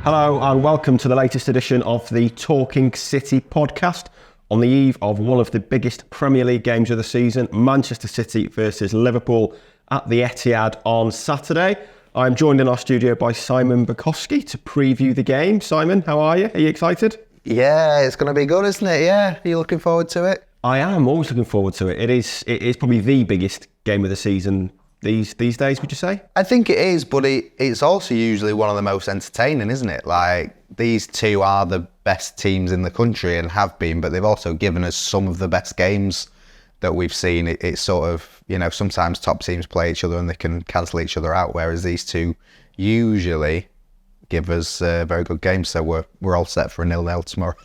Hello and welcome to the latest edition of the Talking City podcast on the eve of one of the biggest Premier League games of the season, Manchester City versus Liverpool at the Etihad on Saturday. I'm joined in our studio by Simon Bajkowski to preview the game. Simon, how are you? Are you excited? Yeah, it's going to be good, isn't it? Yeah, are you looking forward to it? I am always looking forward to it. It is probably the biggest game of the season these days, would you say? I think it is, but it's also usually one of the most entertaining, isn't it? Like, these two are the best teams in the country and have been, but they've also given us some of the best games that we've seen. It's sort of, you know, sometimes top teams play each other and they can cancel each other out, whereas these two usually give us very good games. So we're all set for a 0-0 tomorrow.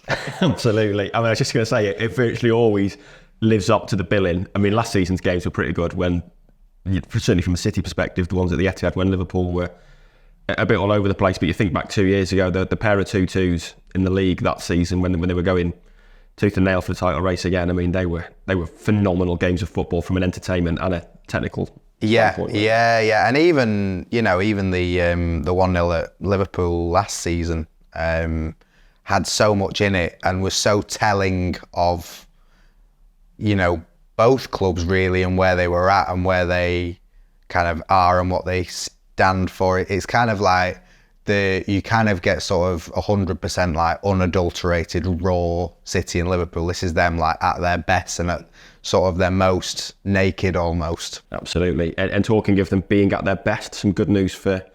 Absolutely. I mean, I was just going to say, it virtually always lives up to the billing. I mean, last season's games were pretty good when, certainly from a City perspective, the ones at the Etihad when Liverpool were a bit all over the place. But you think back 2 years ago, the pair of 2-2s in the league that season when they were going tooth and nail for the title race again. I mean, they were phenomenal games of football from an entertainment and a technical standpoint. Yeah. And even the 1-0 at Liverpool last season had so much in it and was so telling of, you know, both clubs really and where they were at and where they kind of are and what they stand for. It's kind of like you kind of get sort of 100% like unadulterated raw City and Liverpool. This is them like at their best and at sort of their most naked almost. Absolutely. And talking of them being at their best, some good news for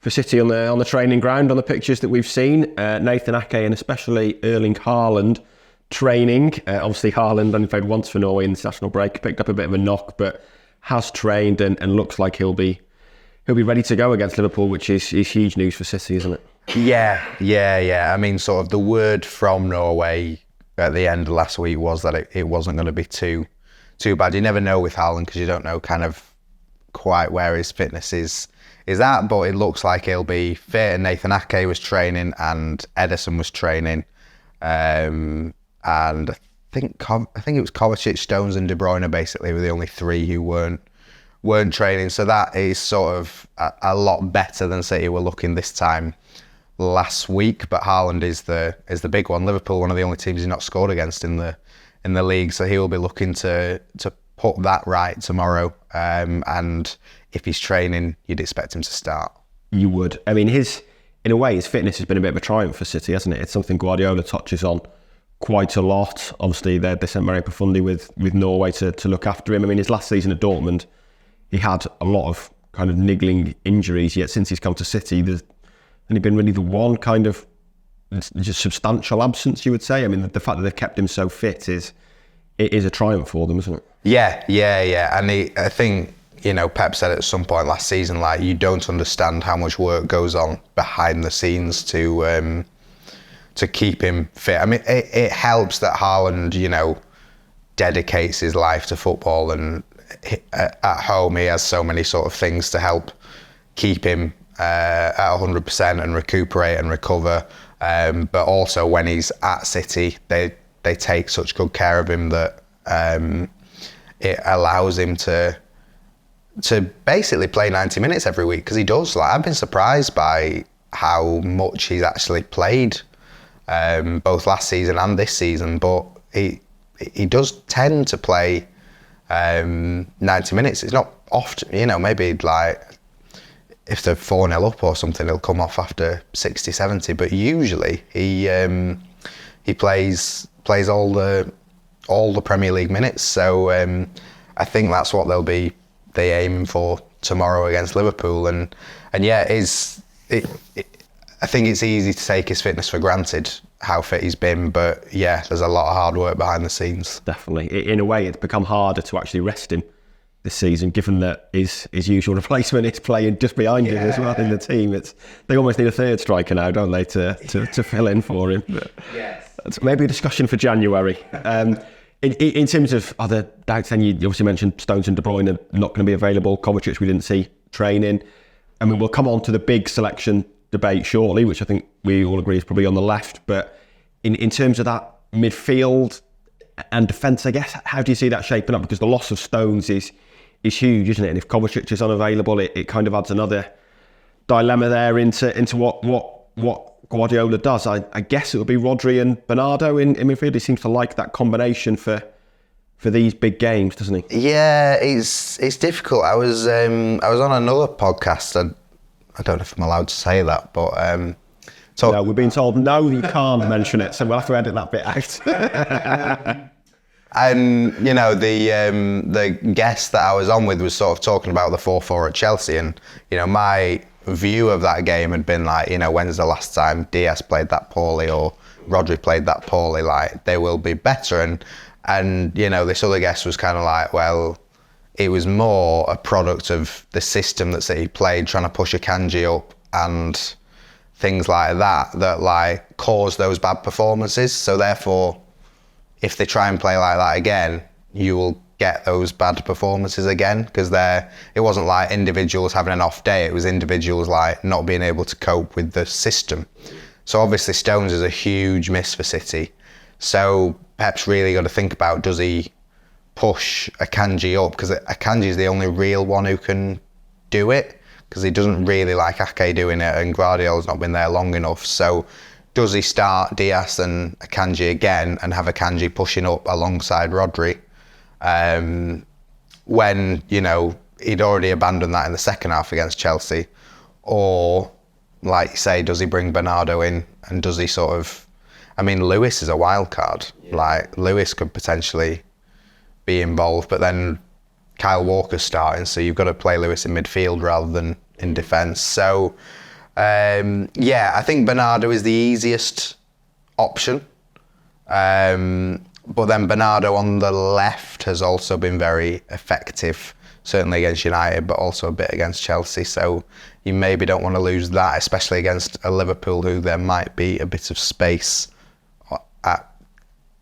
City on the training ground, on the pictures that we've seen. Nathan Ake and especially Erling Haaland training. Obviously Haaland only played once for Norway in the international break, picked up a bit of a knock, but has trained and looks like he'll be ready to go against Liverpool, which is huge news for City, isn't it? Yeah. I mean, sort of the word from Norway at the end of last week was that it wasn't going to be too bad. You never know with Haaland because you don't know kind of quite where his fitness is at, but it looks like he'll be fit. And Nathan Ake was training and Ederson was training. And I think it was Kovacic, Stones and De Bruyne basically were the only three who weren't training. So that is sort of a lot better than City were looking this time last week. But Haaland is the big one. Liverpool, one of the only teams he's not scored against in the league. So he will be looking to put that right tomorrow. And if he's training, you'd expect him to start. You would. I mean, in a way, his fitness has been a bit of a triumph for City, hasn't it? It's something Guardiola touches on quite a lot. Obviously, they sent Mario Profundi with Norway to look after him. I mean, his last season at Dortmund, he had a lot of kind of niggling injuries, yet since he's come to City, there's only been really the one kind of just substantial absence, you would say. I mean, the fact that they've kept him so fit is a triumph for them, isn't it? Yeah. And I think, you know, Pep said at some point last season, like, you don't understand how much work goes on behind the scenes to keep him fit. I mean, it helps that Haaland, you know, dedicates his life to football, and at home he has so many sort of things to help keep him at 100% and recuperate and recover. But also when he's at City, they take such good care of him that it allows him to basically play 90 minutes every week, because he does. Like, I've been surprised by how much he's actually played, both last season and this season. But he does tend to play 90 minutes. It's not often, you know, maybe like if they're 4-0 up or something, he'll come off after 60, 70. But usually he plays all the Premier League minutes. So I think that's what they aiming for tomorrow against Liverpool. And yeah, I think it's easy to take his fitness for granted, how fit he's been, but yeah, there's a lot of hard work behind the scenes. Definitely. In a way, it's become harder to actually rest him this season, given that his usual replacement is playing just behind him as well in the team. They almost need a third striker now, don't they, to fill in for him? But yes. That's maybe a discussion for January. In terms of other doubts, then you obviously mentioned Stones and De Bruyne are not going to be available. Kovacic we didn't see training. I mean, we'll come on to the big selection debate shortly, which I think we all agree is probably on the left. But in terms of that midfield and defence, I guess, how do you see that shaping up? Because the loss of Stones is huge, isn't it? And if Kovacic is unavailable, it kind of adds another dilemma there into what Guardiola does. I guess it would be Rodri and Bernardo in midfield. He seems to like that combination for these big games, doesn't he? Yeah, it's difficult. I was on another podcast. I don't know if I'm allowed to say that, but no, we're being told no, you can't mention it, so we'll have to edit that bit out. And the guest that I was on with was sort of talking about the 4-4 at Chelsea, and my view of that game had been like, when's the last time Diaz played that poorly or Rodri played that poorly? Like, they will be better. And this other guest was kind of like, well, it was more a product of the system that City played, trying to push Akanji up and things like that like caused those bad performances. So therefore, if they try and play like that again, you will get those bad performances again, because it wasn't like individuals having an off day, it was individuals like not being able to cope with the system. So obviously Stones is a huge miss for City. So Pep's really got to think about, does he push Akanji up? Because Akanji is the only real one who can do it, because he doesn't really like Ake doing it, and Guardiola's not been there long enough. So does he start Diaz and Akanji again and have Akanji pushing up alongside Rodri? When, he'd already abandoned that in the second half against Chelsea. Or, like you say, does he bring Bernardo in, and does he sort of... I mean, Lewis is a wild card. Yeah. Like, Lewis could potentially be involved, but then Kyle Walker's starting, so you've got to play Lewis in midfield rather than in defence. So, I think Bernardo is the easiest option. But then Bernardo on the left has also been very effective, certainly against United, but also a bit against Chelsea. So you maybe don't want to lose that, especially against a Liverpool who there might be a bit of space at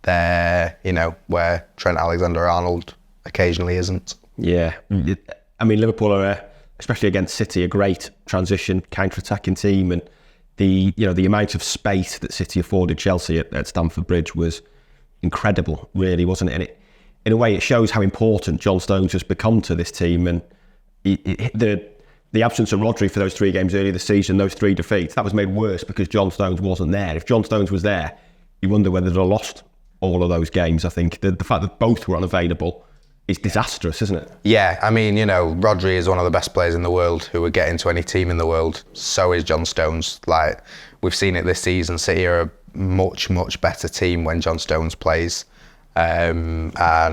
there, where Trent Alexander-Arnold occasionally isn't. Yeah. I mean, Liverpool are, especially against City, a great transition, counter-attacking team, and the amount of space that City afforded Chelsea at Stamford Bridge was incredible, really, wasn't it? And in a way, it shows how important John Stones has become to this team, and the absence of Rodri for those 3 games earlier this season, those 3 defeats, that was made worse because John Stones wasn't there. If John Stones was there, you wonder whether they'd have lost all of those games. I think the fact that both were unavailable is disastrous, isn't it? Yeah, I mean, Rodri is one of the best players in the world who would get into any team in the world. So is John Stones. Like, we've seen it this season. City are a much, much better team when John Stones plays. And I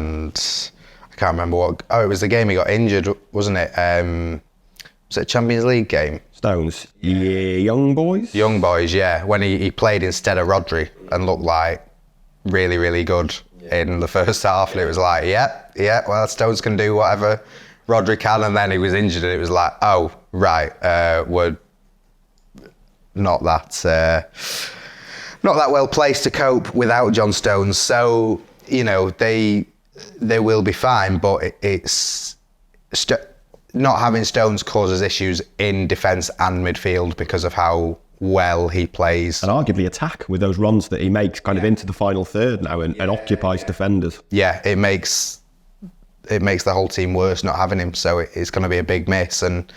can't remember it was the game he got injured, wasn't it? Was it a Champions League game? Stones? Yeah, Young Boys? Young Boys, yeah. When he played instead of Rodri and looked like really, really good in the first half, and it was like, well, Stones can do whatever Rodri can, and then he was injured, and it was like, oh, right, we're not that well placed to cope without John Stones. So, they will be fine, but it's not having Stones causes issues in defence and midfield because of how well he plays. And arguably attack with those runs that he makes kind of into the final third now and occupies defenders. Yeah, it makes the whole team worse not having him, so it's going to be a big miss. And,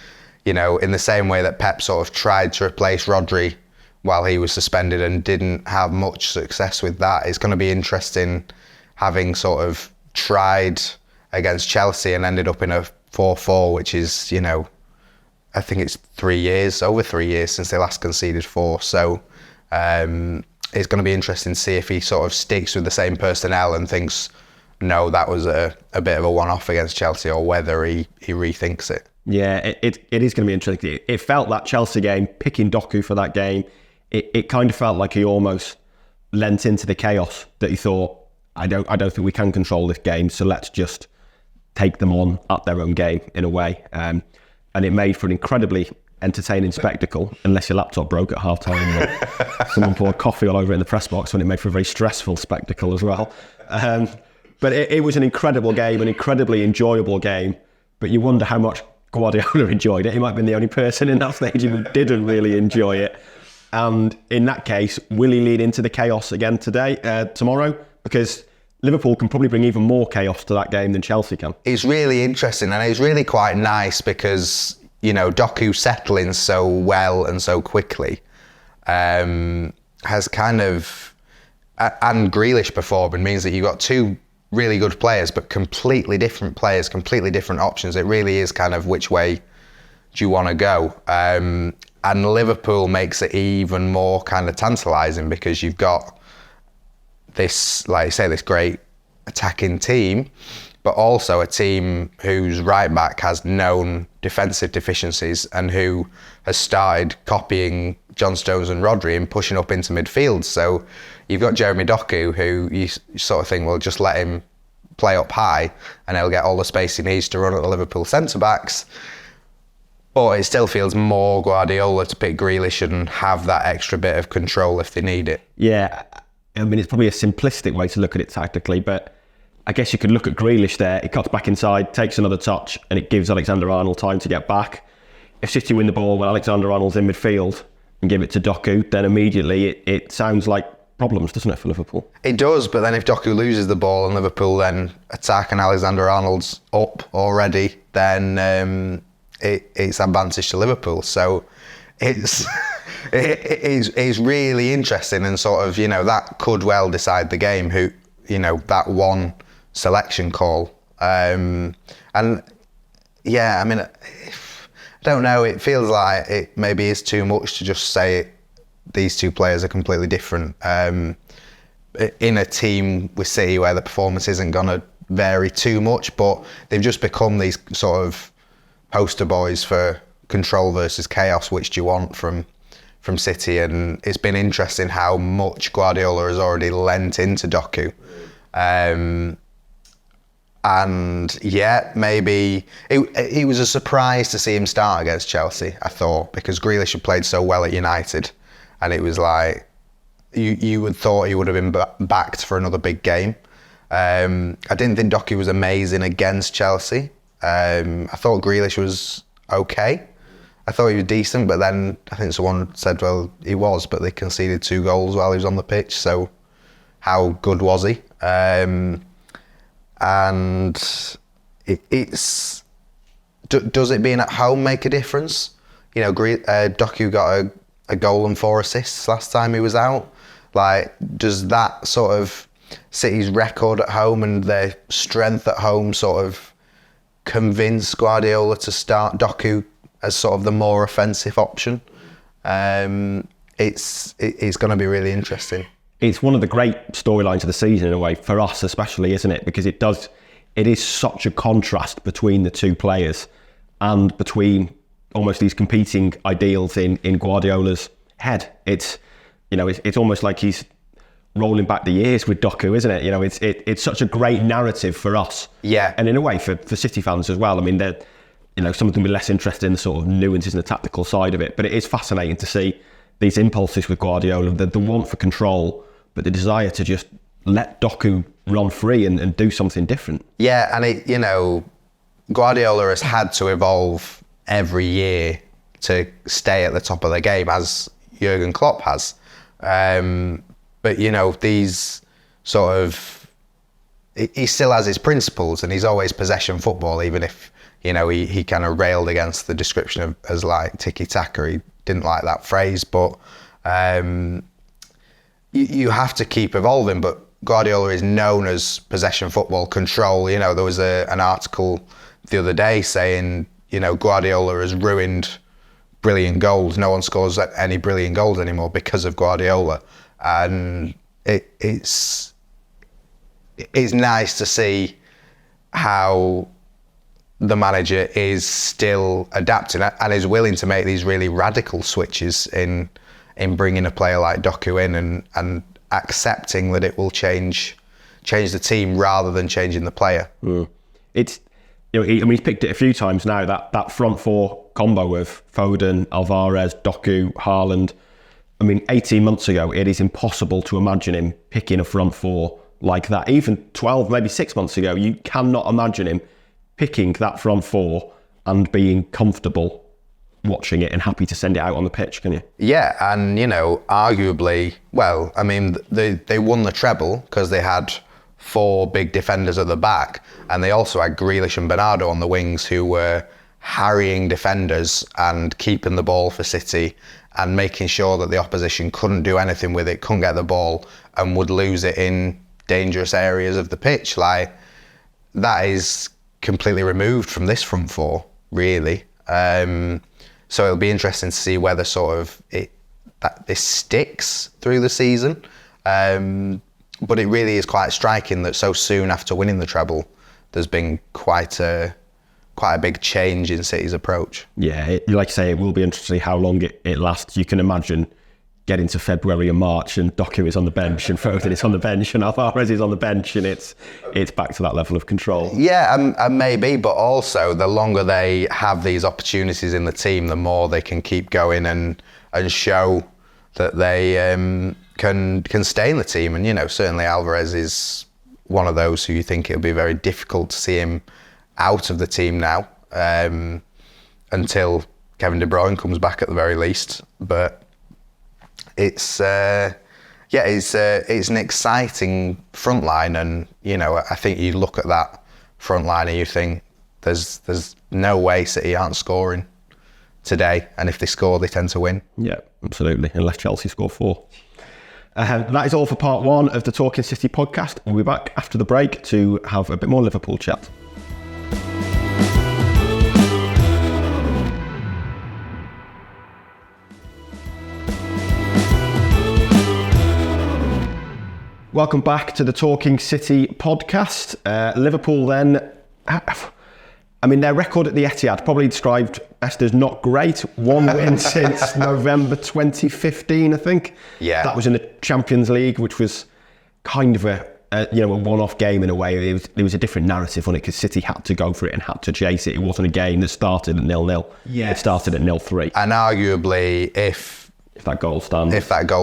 in the same way that Pep sort of tried to replace Rodri while he was suspended and didn't have much success with that, it's going to be interesting having sort of tried against Chelsea and ended up in a 4-4, which is, I think it's over 3 years since they last conceded 4. So it's going to be interesting to see if he sort of sticks with the same personnel and thinks, no, that was a bit of a one-off against Chelsea, or whether he rethinks it. Yeah, it is going to be interesting. It felt that Chelsea game, picking Doku for that game, it kind of felt like he almost lent into the chaos that he thought, I don't think we can control this game, so let's just take them on at their own game in a way. And it made for an incredibly entertaining spectacle, unless your laptop broke at half time or someone poured coffee all over it in the press box, when it made for a very stressful spectacle as well. But it was an incredible game, an incredibly enjoyable game. But you wonder how much Guardiola enjoyed it. He might have been the only person in that stadium who didn't really enjoy it. And in that case, will he lead into the chaos again tomorrow? Because Liverpool can probably bring even more chaos to that game than Chelsea can. It's really interesting, and it's really quite nice because, Doku settling so well and so quickly. has kind of, and Grealish performing means that you've got two really good players, but completely different players, completely different options. It really is kind of which way do you want to go? And Liverpool makes it even more kind of tantalising because you've got this, like I say, this great attacking team, but also a team whose right back has known defensive deficiencies and who has started copying John Stones and Rodri and pushing up into midfield. So you've got Jeremy Doku, who you sort of think, well, just let him play up high and he'll get all the space he needs to run at the Liverpool centre-backs. But it still feels more Guardiola to pick Grealish and have that extra bit of control if they need it. Yeah, I mean, it's probably a simplistic way to look at it tactically, but I guess you could look at Grealish there. He cuts back inside, takes another touch, and it gives Alexander-Arnold time to get back. If City win the ball when Alexander-Arnold's in midfield and give it to Doku, then immediately it sounds like problems, doesn't it, for Liverpool? It does, but then if Doku loses the ball and Liverpool then attack and Alexander-Arnold's up already, then it's advantage to Liverpool. So it's really interesting, and sort of, that could well decide the game, who, that one selection call. And yeah, I mean, I don't know, it feels like it maybe is too much to just say these two players are completely different. In a team with City where the performance isn't going to vary too much, but they've just become these sort of poster boys for control versus chaos. Which do you want from City? And it's been interesting how much Guardiola has already lent into Doku. And yeah, maybe it was a surprise to see him start against Chelsea, I thought, because Grealish had played so well at United, and it was like you would thought he would have been backed for another big game. I didn't think Doku was amazing against Chelsea. I thought Grealish was okay. I thought he was decent, but then I think someone said, well, he was, but they conceded 2 goals while he was on the pitch, so how good was he? And does it being at home make a difference? Doku got a goal and 4 assists last time he was out. Like, does that sort of City's record at home and their strength at home sort of convince Guardiola to start Doku as sort of the more offensive option? It's going to be really interesting. It's one of the great storylines of the season in a way, for us especially, isn't it? Because it is such a contrast between the two players and between almost these competing ideals in Guardiola's head. It's almost like he's rolling back the years with Doku, isn't it? It's such a great narrative for us. Yeah. And in a way for City fans as well. I mean, they're, some of them be less interested in the sort of nuances and the tactical side of it, but it is fascinating to see these impulses with Guardiola, the want for control, but the desire to just let Doku run free and do something different. Yeah, and Guardiola has had to evolve every year to stay at the top of the game, as Jurgen Klopp has. But these sort of, he still has his principles, and he's always possession football, even if he kind of railed against the description of as like tiki-taka. He didn't like that phrase, but you have to keep evolving. But Guardiola is known as possession football, control. There was an article the other day saying, Guardiola has ruined brilliant goals. No one scores any brilliant goals anymore because of Guardiola. And it's nice to see how the manager is still adapting and is willing to make these really radical switches in bringing a player like Doku in and accepting that it will change the team rather than changing the player. It's he's picked it a few times now, that front 4 combo of Foden, Alvarez, Doku, Haaland. I mean, 18 months ago, it is impossible to imagine him picking a front 4 like that. Even 12, maybe 6 months ago, you cannot imagine him picking that front 4 and being comfortable watching it and happy to send it out on the pitch, can you? Yeah, and arguably, well, I mean, they won the treble because they had 4 big defenders at the back, and they also had Grealish and Bernardo on the wings, who were harrying defenders and keeping the ball for City and making sure that the opposition couldn't do anything with it, couldn't get the ball, and would lose it in dangerous areas of the pitch. Like, that is completely removed from this front four, really. So it'll be interesting to see whether sort of this sticks through the season. But it really is quite striking that so soon after winning the treble, there's been quite a big change in City's approach. Yeah, like I say, it will be interesting to see how long it lasts. You can imagine getting to February and March and Doku is on the bench and Foden is on the bench and Alvarez is on the bench, and it's back to that level of control. Yeah, and maybe, but also the longer they have these opportunities in the team, the more they can keep going and show that they can stay in the team. And, you know, certainly Alvarez is one of those who you think it'll be very difficult to see him out of the team now, until Kevin De Bruyne comes back at the very least. But it's an exciting front line, and, you know, I think you look at that front line and you think there's no way City aren't scoring today, and if they score, they tend to win. Yeah, absolutely, unless Chelsea score 4. That is all for part 1 of the Talking City podcast. We'll be back after the break to have a bit more Liverpool chat. Welcome back to the Talking City podcast. Liverpool then, I mean, their record at the Etihad probably described best as not great. 1 win since November 2015, I think. Yeah. That was in the Champions League, which was kind of a one-off game in a way. There was a different narrative on it because City had to go for it and had to chase it. It wasn't a game that started at 0-0. Yeah. It started at 0-3. And arguably, if that goal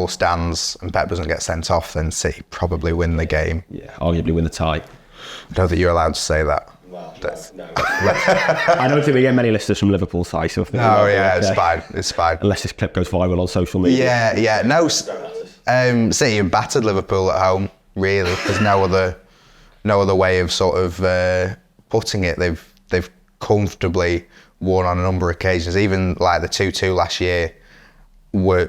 stands and Pep doesn't get sent off, then City probably win the game. Yeah, arguably win the tie. I don't think you're allowed to say that. Well, no. I don't think we get many listeners from Liverpool side, so I think it's fine. Unless this clip goes viral on social media. Yeah. No, City have battered Liverpool at home, really. There's no other way of sort of putting it. They've comfortably won on a number of occasions. Even like the 2-2 last year,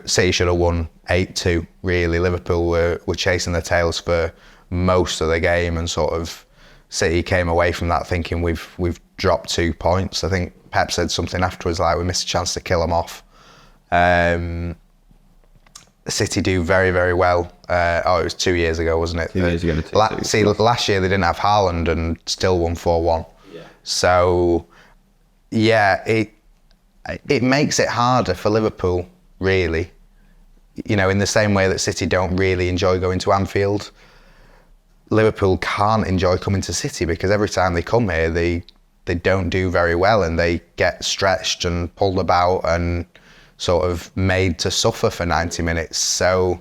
City should have won 8-2, really. Liverpool were chasing their tails for most of the game, and sort of City came away from that thinking we've dropped 2 points. I think Pep said something afterwards like we missed a chance to kill them off. City do very, very well. It was 2 years ago, wasn't it? 2 years ago. Last year they didn't have Haaland and still won 4-1. Yeah. So, yeah, it makes it harder for Liverpool, really. You know, in the same way that City don't really enjoy going to Anfield, Liverpool can't enjoy coming to City because every time they come here, they don't do very well and they get stretched and pulled about and sort of made to suffer for 90 minutes. So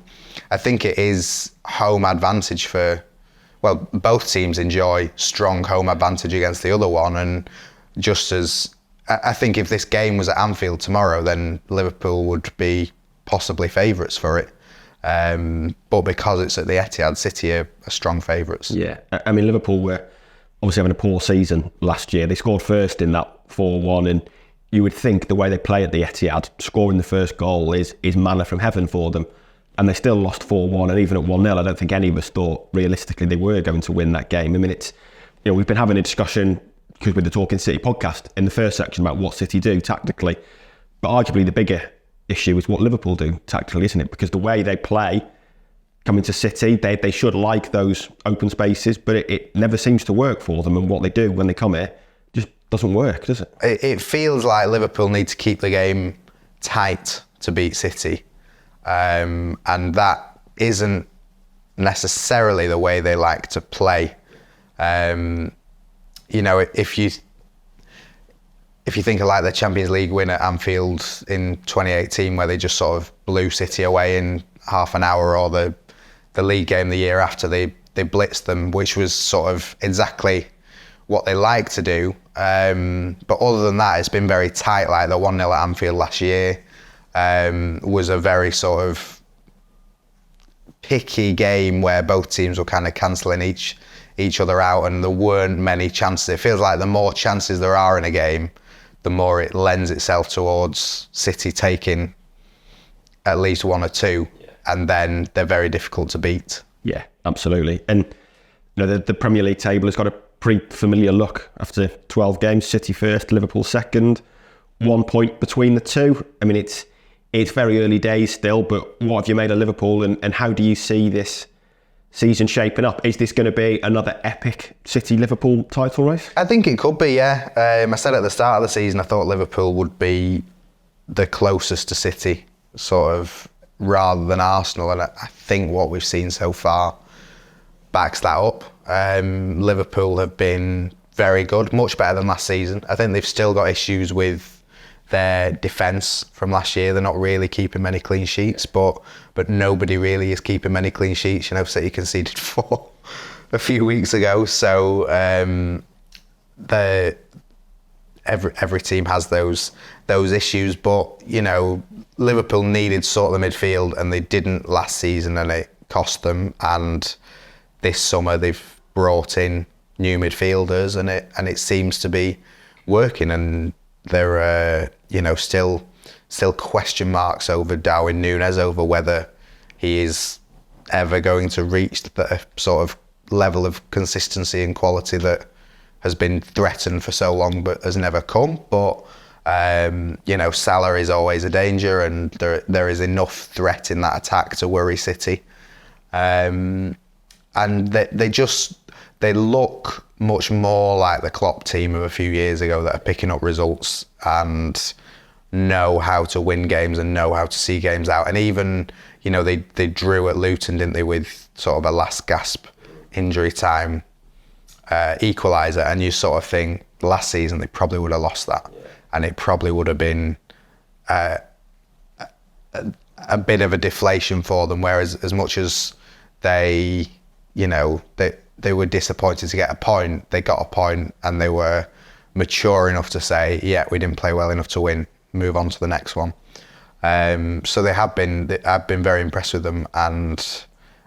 I think it is home advantage both teams enjoy strong home advantage against the other one. And just as, I think if this game was at Anfield tomorrow, then Liverpool would be possibly favourites for it. But because it's at the Etihad, City are strong favourites. Yeah, I mean, Liverpool were obviously having a poor season last year. They scored first in that 4-1, and you would think the way they play at the Etihad, scoring the first goal is manna from heaven for them. And they still lost 4-1, and even at 1-0, I don't think any of us thought realistically they were going to win that game. I mean, we've been having a discussion because with the Talking City podcast in the first section about what City do tactically, but arguably the bigger issue is what Liverpool do tactically, isn't it? Because the way they play coming to City, they should like those open spaces, but it never seems to work for them, and what they do when they come here just doesn't work, does it? It feels like Liverpool need to keep the game tight to beat City, and that isn't necessarily the way they like to play. You know, if you think of like the Champions League win at Anfield in 2018, where they just sort of blew City away in half an hour, or the league game the year after, they blitzed them, which was sort of exactly what they like to do. But other than that, it's been very tight. Like the 1-0 at Anfield last year was a very sort of picky game where both teams were kind of cancelling each other out, and there weren't many chances. It feels like the more chances there are in a game, the more it lends itself towards City taking at least one or two, and then they're very difficult to beat. Yeah, absolutely. And the Premier League table has got a pretty familiar look after 12 games. City first, Liverpool second, 1 point between the two. I mean, it's very early days still, but what have you made of Liverpool, and how do you see this season shaping up? Is this going to be another epic City-Liverpool title race? I think it could be, yeah. I said at the start of the season I thought Liverpool would be the closest to City, sort of, rather than Arsenal, and I think what we've seen so far backs that up. Liverpool have been very good, much better than last season. I think they've still got issues with their defence from last year. They're not really keeping many clean sheets, but nobody really is keeping many clean sheets. City conceded 4 a few weeks ago, so every team has those issues. But Liverpool needed sort of the midfield, and they didn't last season, and it cost them. And this summer they've brought in new midfielders, and it seems to be working. And there are still question marks over Darwin Núñez, over whether he is ever going to reach the sort of level of consistency and quality that has been threatened for so long but has never come. But Salah is always a danger, and there is enough threat in that attack to worry City. And they look much more like the Klopp team of a few years ago that are picking up results and know how to win games and know how to see games out. And even, they drew at Luton, didn't they, with sort of a last gasp injury time equaliser, and you sort of think last season they probably would have lost that, and it probably would have been a bit of a deflation for them. Whereas as much as they were disappointed to get a point, they got a point, and they were mature enough to say, yeah, we didn't play well enough to win, move on to the next one. So I've been very impressed with them, and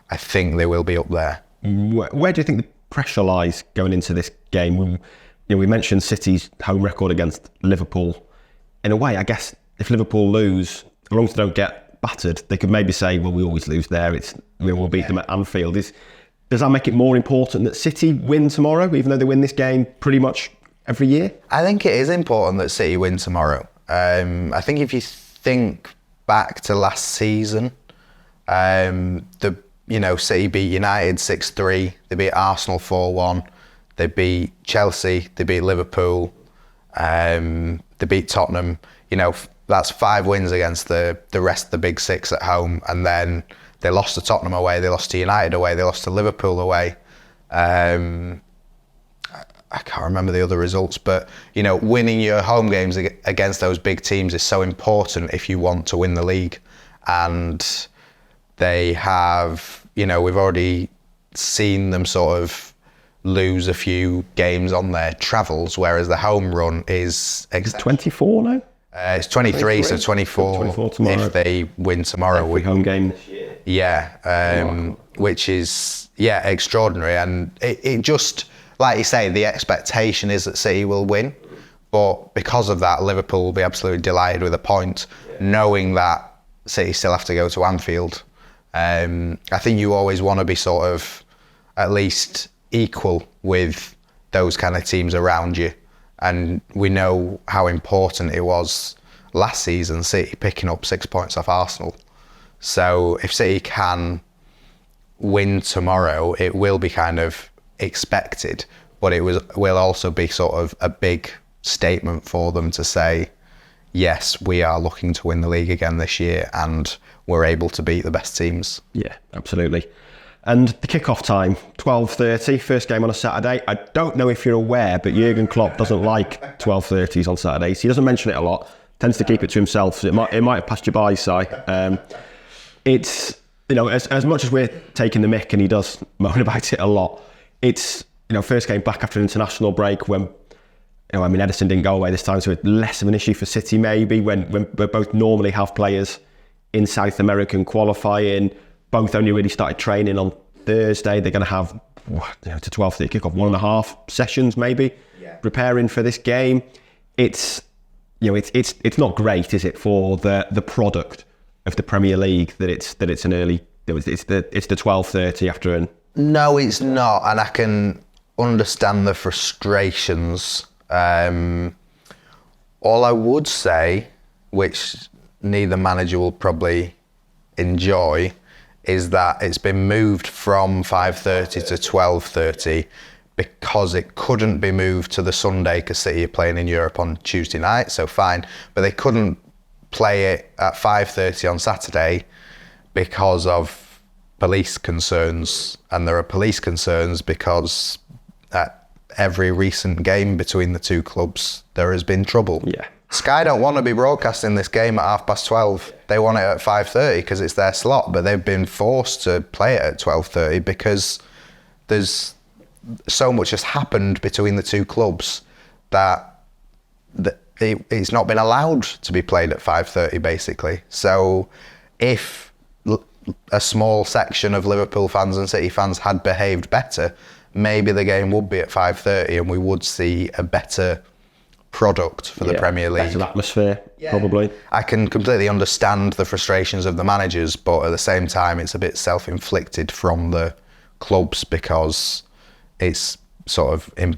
I think they will be up there. Where do you think the pressure lies going into this game? We mentioned City's home record against Liverpool. In a way, I guess if Liverpool lose, as long as they don't get battered, they could maybe say, well, we always lose there. We'll beat them at Anfield. Does that make it more important that City win tomorrow, even though they win this game pretty much every year? I think it is important that City win tomorrow. I think if you think back to last season, City beat United 6-3, they beat Arsenal 4-1, they beat Chelsea, they beat Liverpool, they beat Tottenham. That's 5 wins against the rest of the big 6 at home, and then they lost to Tottenham away, they lost to United away, they lost to Liverpool away. I can't remember the other results, but winning your home games against those big teams is so important if you want to win the league. And they have, we've already seen them sort of lose a few games on their travels, whereas the home run is... It's 24 now? It's 23, so 24 tomorrow. If they win tomorrow. Every home game this year. Yeah, which is, extraordinary. And it just, like you say, the expectation is that City will win. But because of that, Liverpool will be absolutely delighted with a point, knowing that City still have to go to Anfield. I think you always want to be sort of at least equal with those kind of teams around you. And we know how important it was last season, City picking up 6 points off Arsenal. So if City can win tomorrow, it will be kind of expected, but it will also be sort of a big statement for them to say, yes, we are looking to win the league again this year, and we're able to beat the best teams. Yeah, absolutely. And the kick-off time, 12:30, first game on a Saturday. I don't know if you're aware, but Jurgen Klopp doesn't like 12:30s on Saturdays. He doesn't mention it a lot, tends to keep it to himself, so it might have passed you by, Si. It's, as much as we're taking the mick, and he does moan about it a lot, it's, first game back after an international break when, Ederson didn't go away this time, so it's less of an issue for City maybe, when we both normally have players in South American qualifying. Both only really started training on Thursday. They're going to have to 12:30 kickoff, 1.5 sessions maybe, preparing for this game. It's it's not great, is it, for the product of the Premier League that it's an early. It's the 12:30 after an. No, it's not, and I can understand the frustrations. All I would say, which neither manager will probably enjoy, is that it's been moved from 5:30 to 12:30 because it couldn't be moved to the Sunday because City are playing in Europe on Tuesday night, so fine. But they couldn't play it at 5:30 on Saturday because of police concerns, and there are police concerns because at every recent game between the two clubs there has been trouble. Yeah. Sky don't want to be broadcasting this game at 12:30. They want it at 5:30 because it's their slot, but they've been forced to play it at 12:30 because there's so much has happened between the two clubs that it's not been allowed to be played at 5:30 basically. So if a small section of Liverpool fans and City fans had behaved better, maybe the game would be at 5:30 and we would see a better product for the Premier League. Better atmosphere, probably. I can completely understand the frustrations of the managers, but at the same time, it's a bit self-inflicted from the clubs because it's sort of in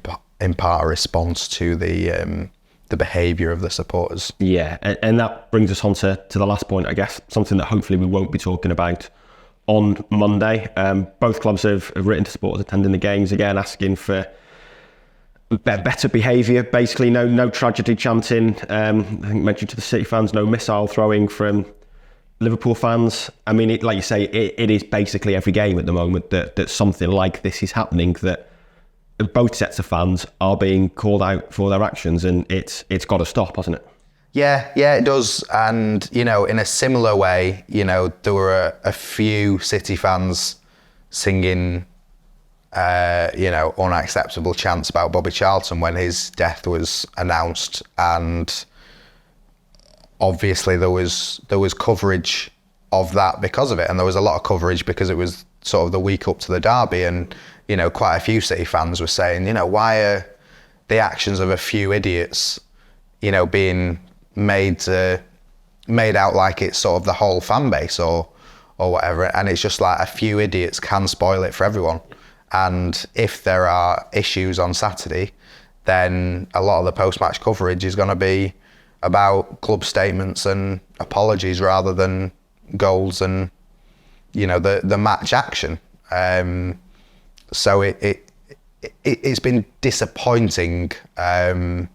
part a response to the behaviour of the supporters. Yeah, and that brings us on to the last point, I guess, something that hopefully we won't be talking about on Monday. Both clubs have written to supporters attending the games again, asking for better behaviour, basically no tragedy chanting. I think mentioned to the City fans, no missile throwing from Liverpool fans. I mean, like you say, it is basically every game at the moment that something like this is happening, that both sets of fans are being called out for their actions, and it's got to stop, hasn't it? Yeah, it does. And, in a similar way, there were a few City fans singing, unacceptable chants about Bobby Charlton when his death was announced. And obviously there was coverage of that because of it. And there was a lot of coverage because it was sort of the week up to the derby. And, quite a few City fans were saying, why are the actions of a few idiots, being made out like it's sort of the whole fan base or whatever. And it's just like a few idiots can spoil it for everyone. And if there are issues on Saturday, then a lot of the post-match coverage is going to be about club statements and apologies rather than goals and, the match action. So it's been disappointing. The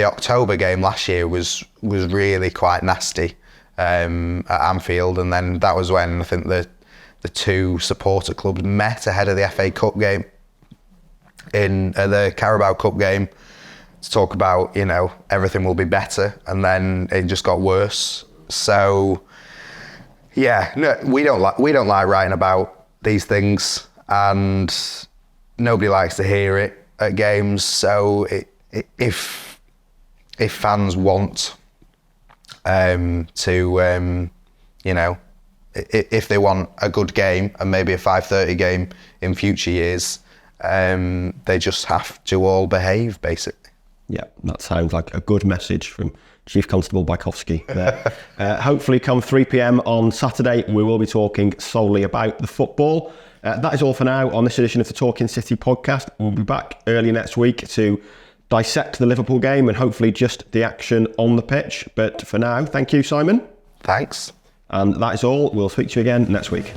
October game last year was really quite nasty at Anfield, and then that was when I think the two supporter clubs met ahead of the FA Cup game in the Carabao Cup game to talk about, everything will be better, and then it just got worse. So no, we don't like writing about these things, and nobody likes to hear it at games. So if fans want if they want a good game and maybe a 5:30 game in future years, they just have to all behave, basically. Yeah, that sounds like a good message from Chief Constable Bajkowski there. Hopefully come 3 p.m. on Saturday, we will be talking solely about the football. That is all for now on this edition of the Talking City podcast. We'll be back early next week to dissect the Liverpool game and hopefully just the action on the pitch. But for now, thank you, Simon. Thanks. And that is all. We'll speak to you again next week.